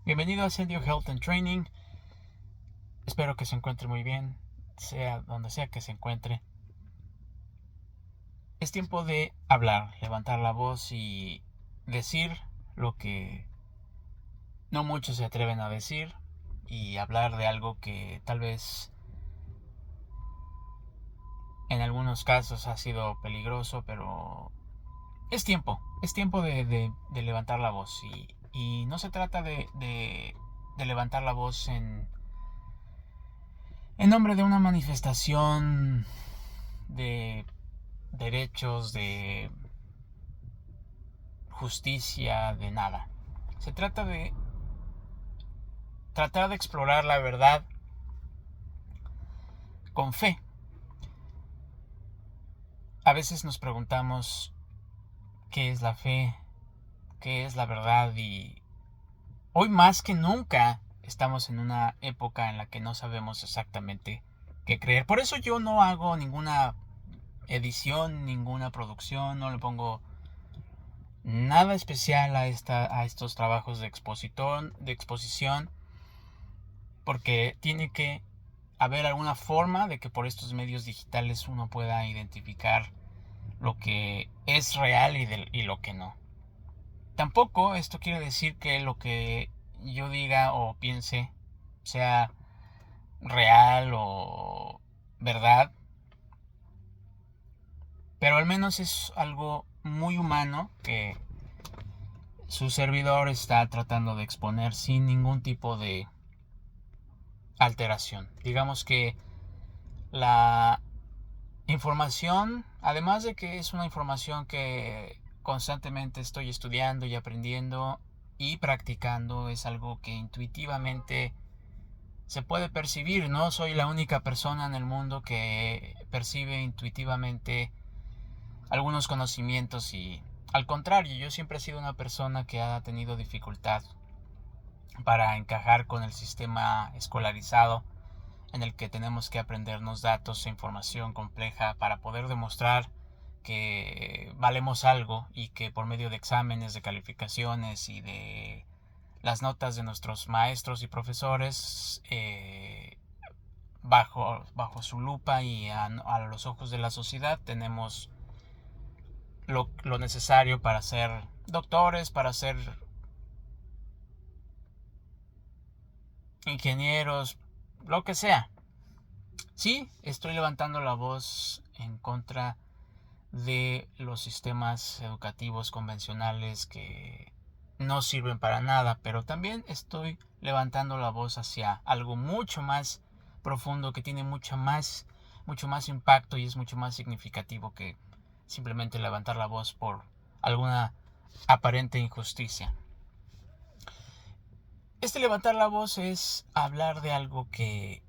Bienvenido a Sendio Health and Training. Espero que se encuentre muy bien, sea donde sea que se encuentre. Es tiempo de hablar, levantar la voz y decir lo que no muchos se atreven a decir y hablar de algo que tal vez en algunos casos ha sido peligroso, pero es tiempo de levantar la voz y no se trata de levantar la voz en nombre de una manifestación de derechos, de justicia, de nada. Se trata de tratar de explorar la verdad con fe. A veces nos preguntamos qué es la fe, qué es la verdad y hoy más que nunca estamos en una época en la que no sabemos exactamente qué creer. Por eso yo no hago ninguna edición, ninguna producción, no le pongo nada especial a estos trabajos de exposición, porque tiene que haber alguna forma de que por estos medios digitales uno pueda identificar lo que es real y lo que no. Tampoco esto quiere decir que lo que yo diga o piense sea real o verdad, pero al menos es algo muy humano que su servidor está tratando de exponer sin ningún tipo de alteración. Digamos que la información, además de que es una información que constantemente estoy estudiando y aprendiendo y practicando, es algo que intuitivamente se puede percibir. No soy la única persona en el mundo que percibe intuitivamente algunos conocimientos y al contrario, yo siempre he sido una persona que ha tenido dificultad para encajar con el sistema escolarizado en el que tenemos que aprendernos datos e información compleja para poder demostrar que valemos algo y que por medio de exámenes, de calificaciones y de las notas de nuestros maestros y profesores bajo su lupa y a los ojos de la sociedad tenemos lo necesario para ser doctores, para ser ingenieros, lo que sea. Sí, estoy levantando la voz en contra de los sistemas educativos convencionales que no sirven para nada, pero también estoy levantando la voz hacia algo mucho más profundo que tiene mucho más impacto y es mucho más significativo que simplemente levantar la voz por alguna aparente injusticia. Este levantar la voz es hablar de algo que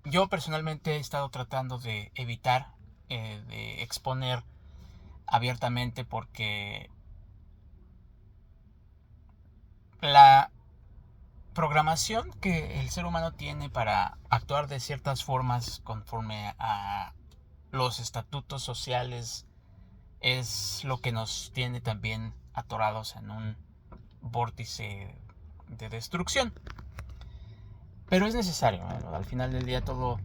yo personalmente he estado tratando de evitar, de exponer abiertamente, porque la programación que el ser humano tiene para actuar de ciertas formas conforme a los estatutos sociales es lo que nos tiene también atorados en un vórtice de destrucción. Pero es necesario, ¿no? Al final del día todo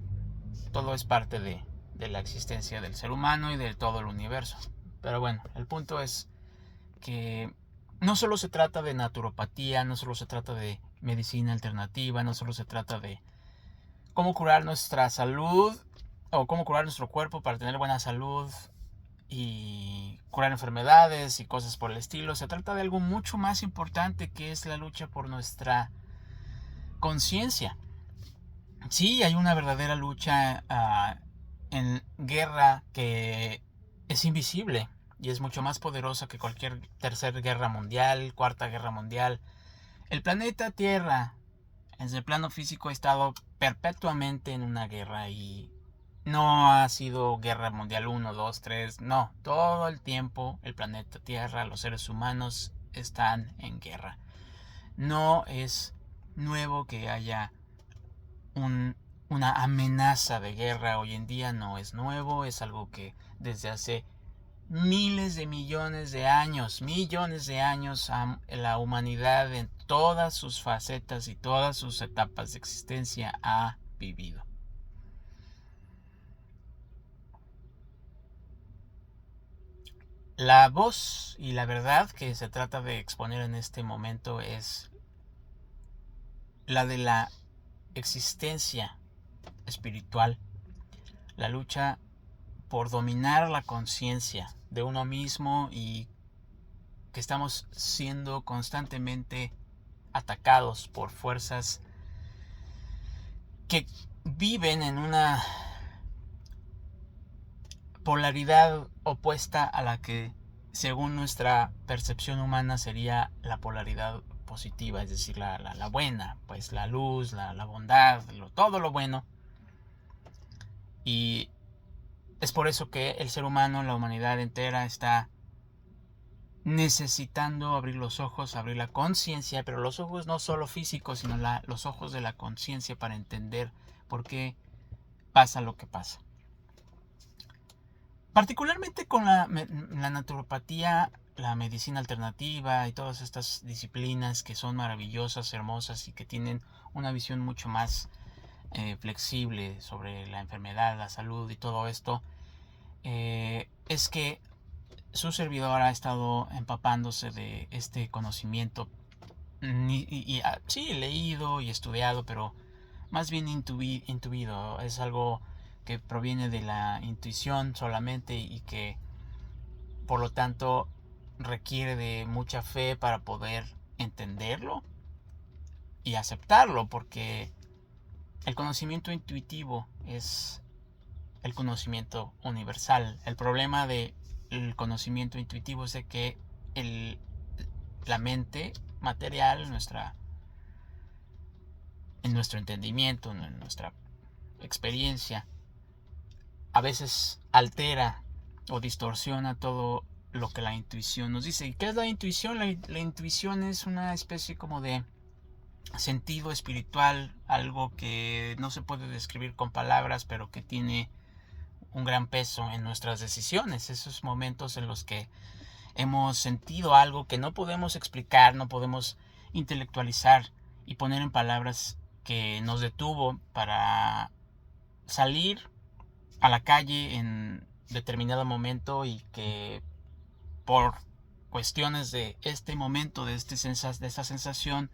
es parte de la existencia del ser humano y de todo el universo. Pero bueno, el punto es que no solo se trata de naturopatía, no solo se trata de medicina alternativa, no solo se trata de cómo curar nuestra salud o cómo curar nuestro cuerpo para tener buena salud y curar enfermedades y cosas por el estilo. Se trata de algo mucho más importante, que es la lucha por nuestra conciencia. Sí, hay una verdadera lucha en guerra que es invisible y es mucho más poderosa que cualquier tercera guerra mundial, cuarta guerra mundial. El planeta Tierra, en el plano físico, ha estado perpetuamente en una guerra y no ha sido guerra mundial uno, 2, 3, no. Todo el tiempo el planeta Tierra, los seres humanos están en guerra. No es nuevo que haya una amenaza de guerra hoy en día, no es nuevo, es algo que desde hace miles de millones de años la humanidad en todas sus facetas y todas sus etapas de existencia ha vivido. La voz y la verdad que se trata de exponer en este momento es la de la existencia espiritual, la lucha por dominar la conciencia de uno mismo y que estamos siendo constantemente atacados por fuerzas que viven en una polaridad opuesta a la que según nuestra percepción humana sería la polaridad positiva, es decir, la buena, pues la luz, la bondad, todo lo bueno. Y es por eso que el ser humano, la humanidad entera, está necesitando abrir los ojos, abrir la conciencia, pero los ojos no solo físicos, sino los ojos de la conciencia para entender por qué pasa lo que pasa. Particularmente con la naturopatía, la medicina alternativa y todas estas disciplinas que son maravillosas, hermosas y que tienen una visión mucho más flexible sobre la enfermedad, la salud y todo esto, es que su servidor ha estado empapándose de este conocimiento sí, leído y estudiado, pero más bien intuido. Es algo que proviene de la intuición solamente y que por lo tanto requiere de mucha fe para poder entenderlo y aceptarlo, porque el conocimiento intuitivo es el conocimiento universal. El problema del conocimiento intuitivo es de que la mente material, en nuestro entendimiento, en nuestra experiencia, a veces altera o distorsiona todo lo que la intuición nos dice. ¿Y qué es la intuición? La intuición es una especie como de sentido espiritual, algo que no se puede describir con palabras, pero que tiene un gran peso en nuestras decisiones. Esos momentos en los que hemos sentido algo que no podemos explicar, no podemos intelectualizar y poner en palabras, que nos detuvo para salir a la calle en determinado momento y que por cuestiones de este momento, de esa sensación,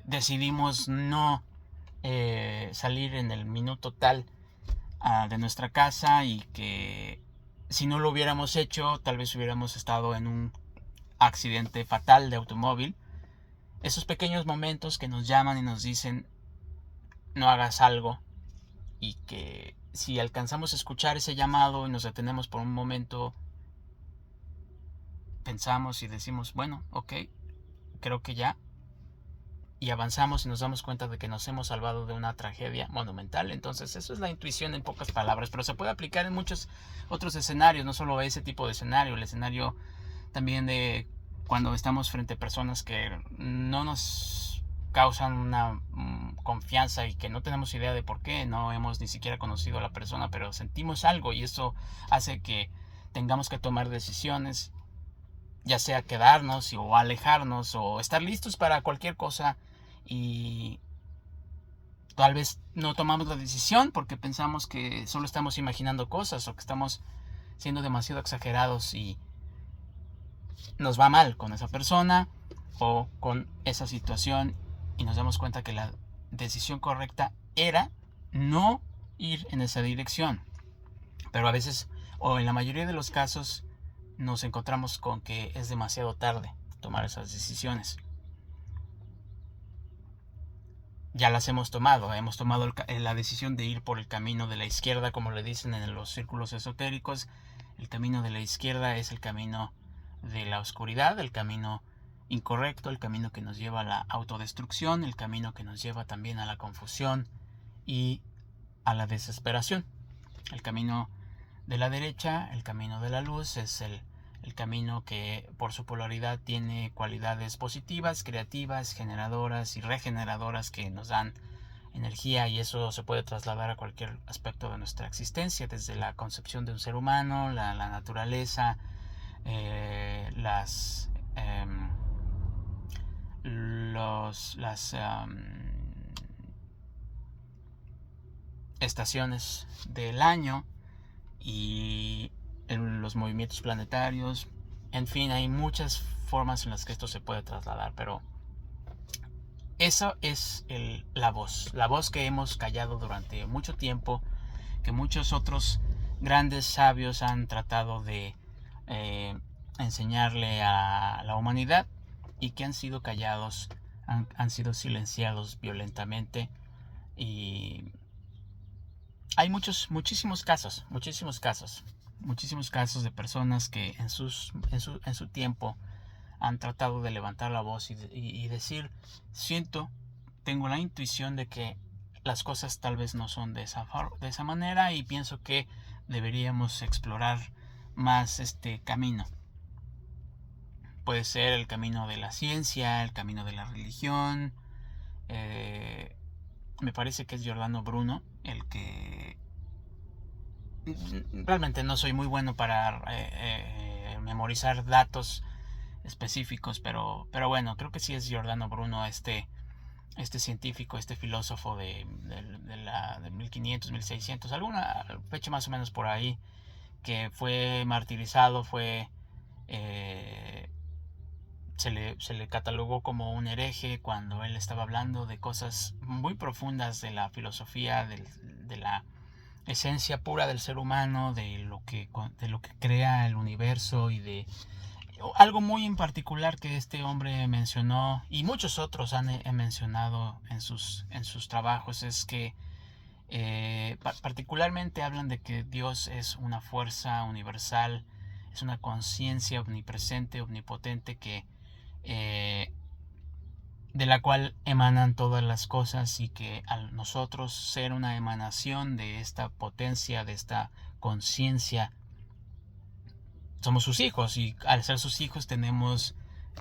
decidimos no salir en el minuto tal de nuestra casa, y que si no lo hubiéramos hecho tal vez hubiéramos estado en un accidente fatal de automóvil. Esos pequeños momentos que nos llaman y nos dicen no hagas algo, y que si alcanzamos a escuchar ese llamado y nos detenemos por un momento, pensamos y decimos, bueno, ok, creo que ya, y avanzamos y nos damos cuenta de que nos hemos salvado de una tragedia monumental. Entonces eso es la intuición en pocas palabras, pero se puede aplicar en muchos otros escenarios, no solo ese tipo de escenario, el escenario también de cuando estamos frente a personas que no nos causan una confianza y que no tenemos idea de por qué, no hemos ni siquiera conocido a la persona, pero sentimos algo y eso hace que tengamos que tomar decisiones, ya sea quedarnos o alejarnos o estar listos para cualquier cosa, y tal vez no tomamos la decisión porque pensamos que solo estamos imaginando cosas o que estamos siendo demasiado exagerados y nos va mal con esa persona o con esa situación, y nos damos cuenta que la decisión correcta era no ir en esa dirección. Pero a veces, o en la mayoría de los casos, nos encontramos con que es demasiado tarde tomar esas decisiones. Ya las hemos tomado la decisión de ir por el camino de la izquierda, como le dicen en los círculos esotéricos. El camino de la izquierda es el camino de la oscuridad, el camino incorrecto, el camino que nos lleva a la autodestrucción, el camino que nos lleva también a la confusión y a la desesperación. El camino de la derecha, el camino de la luz, es el camino que por su polaridad tiene cualidades positivas, creativas, generadoras y regeneradoras, que nos dan energía, y eso se puede trasladar a cualquier aspecto de nuestra existencia, desde la concepción de un ser humano, la naturaleza, las estaciones del año y los movimientos planetarios. En fin, hay muchas formas en las que esto se puede trasladar, pero eso es la voz que hemos callado durante mucho tiempo, que muchos otros grandes sabios han tratado de enseñarle a la humanidad, y que han sido callados, han sido silenciados violentamente. Y hay muchísimos casos de personas que en su tiempo han tratado de levantar la voz y decir: tengo la intuición de que las cosas tal vez no son de esa manera, y pienso que deberíamos explorar más este camino. Puede ser el camino de la ciencia, el camino de la religión. Me parece que es Giordano Bruno el que... Realmente no soy muy bueno para memorizar datos específicos, pero bueno, creo que sí es Giordano Bruno, este científico, este filósofo de 1500, 1600, alguna fecha más o menos por ahí, que fue martirizado, se le catalogó como un hereje cuando él estaba hablando de cosas muy profundas de la filosofía, de la esencia pura del ser humano, de lo que crea el universo, y de algo muy en particular que este hombre mencionó, y muchos otros han mencionado en sus trabajos, es que particularmente hablan de que Dios es una fuerza universal, es una conciencia omnipresente, omnipotente, que de la cual emanan todas las cosas, y que al nosotros ser una emanación de esta potencia, de esta conciencia, somos sus hijos, y al ser sus hijos tenemos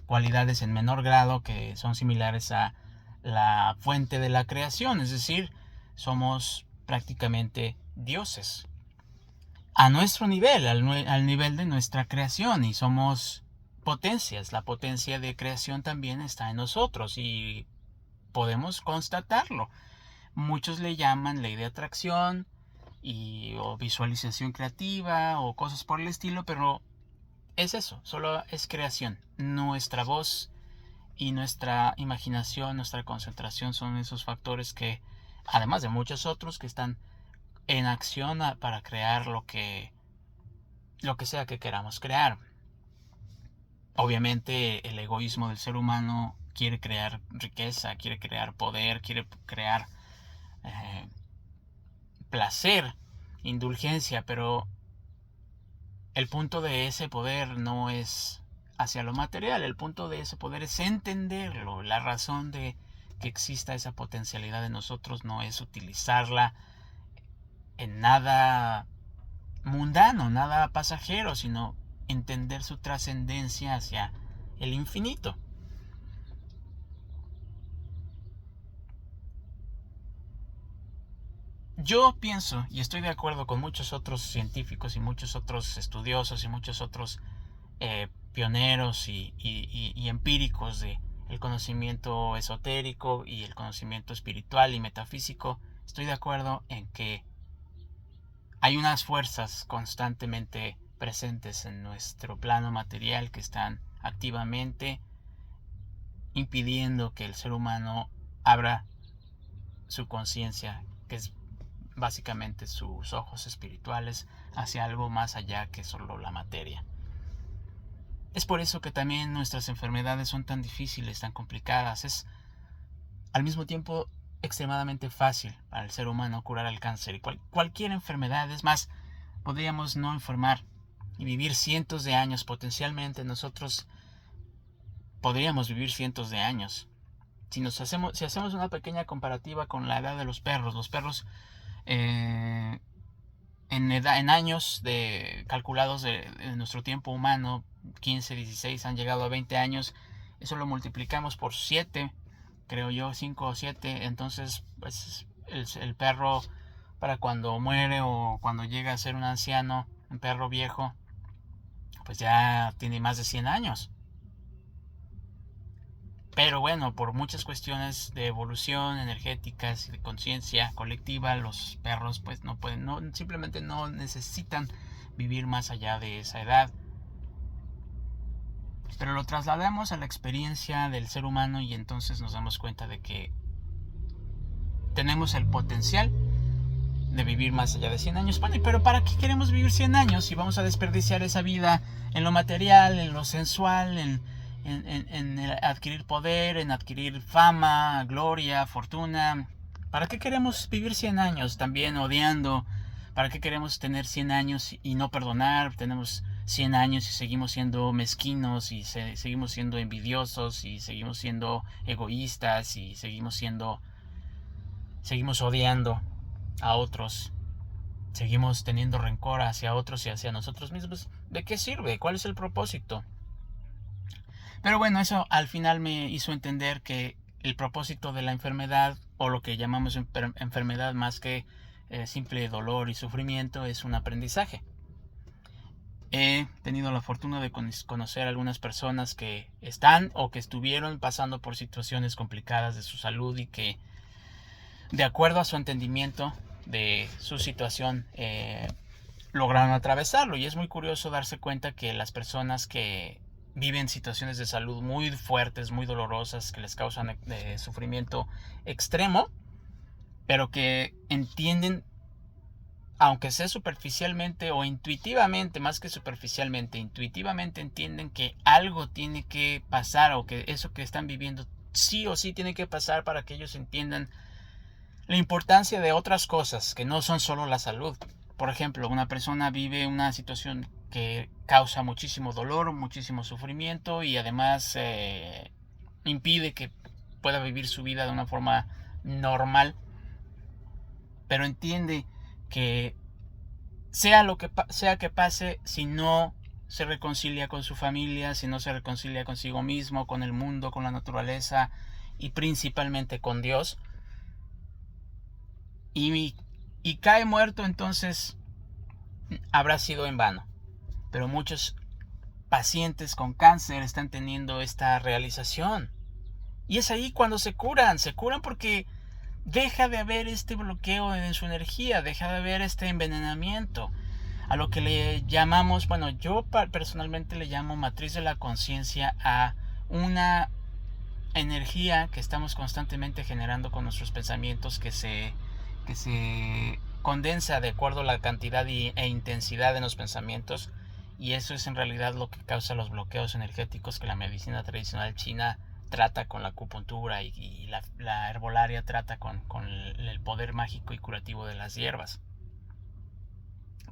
cualidades en menor grado que son similares a la fuente de la creación, es decir, somos prácticamente dioses a nuestro nivel, al nivel de nuestra creación, y somos potencias. La potencia de creación también está en nosotros y podemos constatarlo. Muchos le llaman ley de atracción o visualización creativa o cosas por el estilo, pero es eso, solo es creación. Nuestra voz y nuestra imaginación, nuestra concentración son esos factores que, además de muchos otros, que están en acción para crear lo que sea que queramos crear. Obviamente el egoísmo del ser humano quiere crear riqueza, quiere crear poder, quiere crear placer, indulgencia, pero el punto de ese poder no es hacia lo material, el punto de ese poder es entenderlo. La razón de que exista esa potencialidad en nosotros no es utilizarla en nada mundano, nada pasajero, sino entender su trascendencia hacia el infinito. Yo pienso, y estoy de acuerdo con muchos otros científicos y muchos otros estudiosos y muchos otros pioneros y empíricos de el conocimiento esotérico y el conocimiento espiritual y metafísico, estoy de acuerdo en que hay unas fuerzas constantemente presentes en nuestro plano material que están activamente impidiendo que el ser humano abra su conciencia, que es básicamente sus ojos espirituales, hacia algo más allá que solo la materia. Es por eso que también nuestras enfermedades son tan difíciles, tan complicadas. Es al mismo tiempo extremadamente fácil para el ser humano curar el cáncer y cualquier enfermedad. Es más, podríamos no enfermar y vivir cientos de años. Potencialmente nosotros podríamos vivir cientos de años. Si hacemos una pequeña comparativa con la edad de los perros en años calculados de nuestro tiempo humano, 15, 16, han llegado a 20 años. Eso lo multiplicamos por 7 creo yo, 5 o 7. Entonces, pues el perro, para cuando muere o cuando llega a ser un anciano, un perro viejo, pues ya tiene más de 100 años. Pero bueno, por muchas cuestiones de evolución energéticas y de conciencia colectiva, los perros pues no pueden, simplemente no necesitan vivir más allá de esa edad. Pero lo trasladamos a la experiencia del ser humano y entonces nos damos cuenta de que tenemos el potencial de vivir más allá de 100 años. Bueno, pero ¿para qué queremos vivir 100 años si vamos a desperdiciar esa vida en lo material, en lo sensual, en adquirir poder, en adquirir fama, gloria, fortuna? ¿Para qué queremos vivir 100 años también odiando? ¿Para qué queremos tener 100 años y no perdonar? Tenemos 100 años y seguimos siendo mezquinos y seguimos siendo envidiosos y seguimos siendo egoístas y seguimos odiando a otros, seguimos teniendo rencor hacia otros y hacia nosotros mismos. ¿De qué sirve? ¿Cuál es el propósito? Pero bueno, eso al final me hizo entender que el propósito de la enfermedad, o lo que llamamos enfermedad más que simple dolor y sufrimiento, es un aprendizaje. He tenido la fortuna de conocer a algunas personas que están o que estuvieron pasando por situaciones complicadas de su salud y que, de acuerdo a su entendimiento de su situación, lograron atravesarlo. Y es muy curioso darse cuenta que las personas que viven situaciones de salud muy fuertes, muy dolorosas, que les causan sufrimiento extremo, pero que entienden, aunque sea superficialmente o intuitivamente, más que superficialmente, intuitivamente entienden que algo tiene que pasar, o que eso que están viviendo sí o sí tiene que pasar para que ellos entiendan la importancia de otras cosas que no son solo la salud. Por ejemplo, una persona vive una situación que causa muchísimo dolor, muchísimo sufrimiento y además impide que pueda vivir su vida de una forma normal, pero entiende que sea lo que sea que pase, si no se reconcilia con su familia, si no se reconcilia consigo mismo, con el mundo, con la naturaleza y principalmente con Dios, y cae muerto, entonces habrá sido en vano. Pero muchos pacientes con cáncer están teniendo esta realización. Y es ahí cuando se curan porque deja de haber este bloqueo en su energía, deja de haber este envenenamiento, a lo que le llamamos, bueno, yo personalmente le llamo matriz de la conciencia, a una energía que estamos constantemente generando con nuestros pensamientos, que se condensa de acuerdo a la cantidad e intensidad de los pensamientos, y eso es en realidad lo que causa los bloqueos energéticos que la medicina tradicional china trata con la acupuntura y la herbolaria trata con el poder mágico y curativo de las hierbas.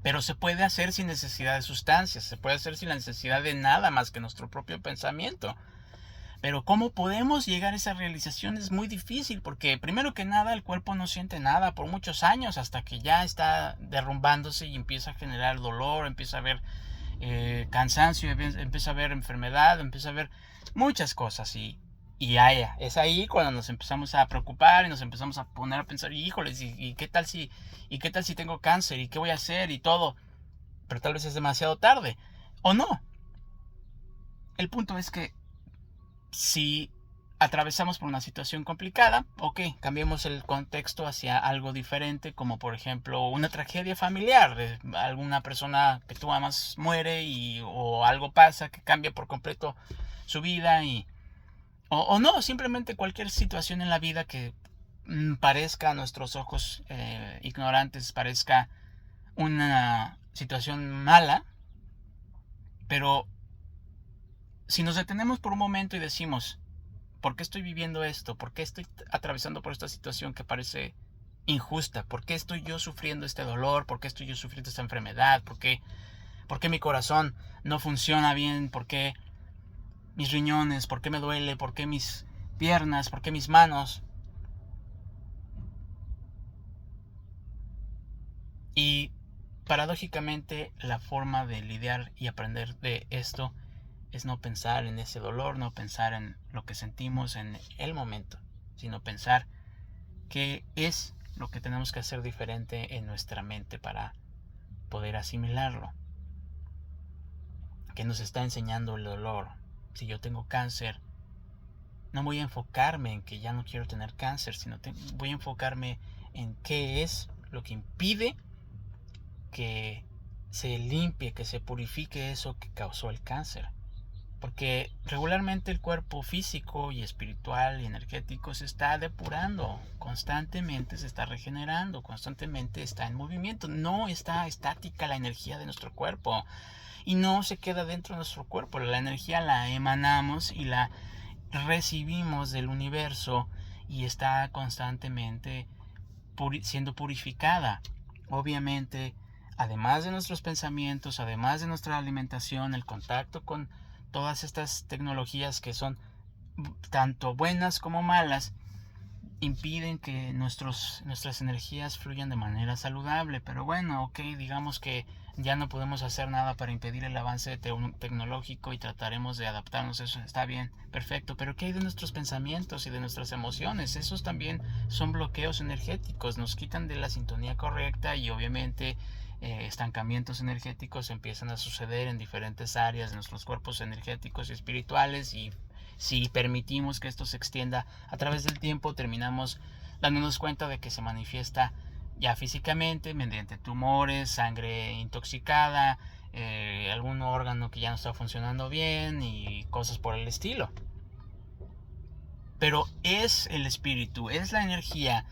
Pero se puede hacer sin necesidad de sustancias, se puede hacer sin la necesidad de nada más que nuestro propio pensamiento. Pero ¿cómo podemos llegar a esa realización? Es muy difícil, porque primero que nada el cuerpo no siente nada por muchos años, hasta que ya está derrumbándose y empieza a generar dolor, empieza a haber cansancio, empieza a haber enfermedad, empieza a haber muchas cosas. Y es ahí cuando nos empezamos a preocupar y nos empezamos a poner a pensar, híjoles, ¿y qué tal si tengo cáncer? ¿Y qué voy a hacer? Y todo. Pero tal vez es demasiado tarde. ¿O no? El punto es que si atravesamos por una situación complicada, ok, cambiemos el contexto hacia algo diferente, como por ejemplo una tragedia familiar, de alguna persona que tú amas muere o algo pasa que cambia por completo su vida, o no, simplemente cualquier situación en la vida que parezca a nuestros ojos ignorantes, parezca una situación mala, pero si nos detenemos por un momento y decimos, ¿por qué estoy viviendo esto? ¿Por qué estoy atravesando por esta situación que parece injusta? ¿Por qué estoy yo sufriendo este dolor? ¿Por qué estoy yo sufriendo esta enfermedad? ¿Por qué mi corazón no funciona bien? ¿Por qué mis riñones? ¿Por qué me duele? ¿Por qué mis piernas? ¿Por qué mis manos? Y paradójicamente la forma de lidiar y aprender de esto es no pensar en ese dolor, no pensar en lo que sentimos en el momento. sino pensar qué es lo que tenemos que hacer diferente en nuestra mente para poder asimilarlo. ¿Qué nos está enseñando el dolor? Si yo tengo cáncer, no voy a enfocarme en que ya no quiero tener cáncer, sino voy a enfocarme en qué es lo que impide que se limpie, que se purifique eso que causó el cáncer. Porque regularmente el cuerpo físico y espiritual y energético se está depurando, constantemente se está regenerando, constantemente está en movimiento. No está estática la energía de nuestro cuerpo y no se queda dentro de nuestro cuerpo. La energía la emanamos y la recibimos del universo y está constantemente siendo purificada. Obviamente, además de nuestros pensamientos, además de nuestra alimentación, el contacto con todas estas tecnologías que son tanto buenas como malas, impiden que nuestras energías fluyan de manera saludable. Pero bueno, ok, digamos que ya no podemos hacer nada para impedir el avance tecnológico y trataremos de adaptarnos. Eso está bien, perfecto. Pero ¿qué hay de nuestros pensamientos y de nuestras emociones? Esos también son bloqueos energéticos, nos quitan de la sintonía correcta y obviamente estancamientos energéticos empiezan a suceder en diferentes áreas de nuestros cuerpos energéticos y espirituales, y si permitimos que esto se extienda a través del tiempo, terminamos dándonos cuenta de que se manifiesta ya físicamente mediante tumores, sangre intoxicada, algún órgano que ya no está funcionando bien y cosas por el estilo. Pero es el espíritu, es la energía.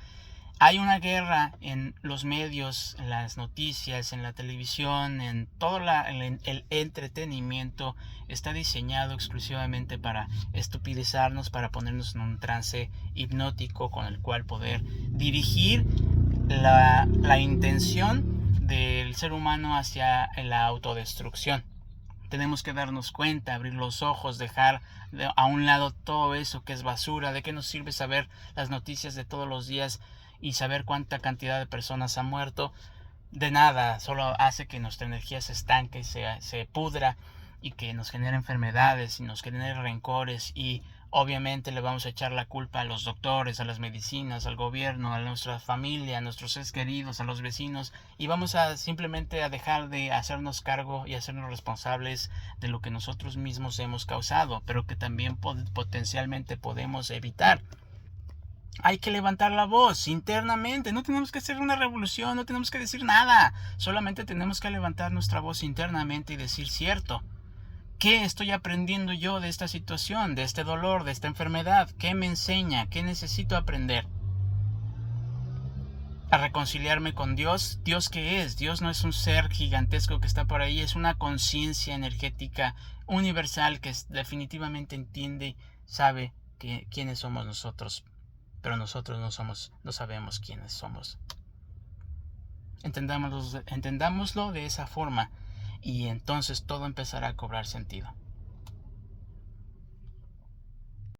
Hay una guerra en los medios, en las noticias, en la televisión, en todo el entretenimiento. Está diseñado exclusivamente para estupidizarnos, para ponernos en un trance hipnótico con el cual poder dirigir la intención del ser humano hacia la autodestrucción. Tenemos que darnos cuenta, abrir los ojos, dejar a un lado todo eso que es basura. ¿De qué nos sirve saber las noticias de todos los días y saber cuánta cantidad de personas han muerto? De nada, solo hace que nuestra energía se estanque, se pudra y que nos genere enfermedades y nos genere rencores, y obviamente le vamos a echar la culpa a los doctores, a las medicinas, al gobierno, a nuestra familia, a nuestros seres queridos, a los vecinos, y vamos a simplemente a dejar de hacernos cargo y hacernos responsables de lo que nosotros mismos hemos causado, pero que también potencialmente podemos evitar. Hay que levantar la voz internamente, no tenemos que hacer una revolución, no tenemos que decir nada, solamente tenemos que levantar nuestra voz internamente y decir: cierto, ¿qué estoy aprendiendo yo de esta situación, de este dolor, de esta enfermedad? ¿Qué me enseña? ¿Qué necesito aprender? A reconciliarme con Dios. ¿Dios qué es? Dios no es un ser gigantesco que está por ahí, es una conciencia energética universal que definitivamente entiende, sabe quiénes somos nosotros. Pero nosotros no sabemos quiénes somos. Entendámoslo de esa forma y entonces todo empezará a cobrar sentido.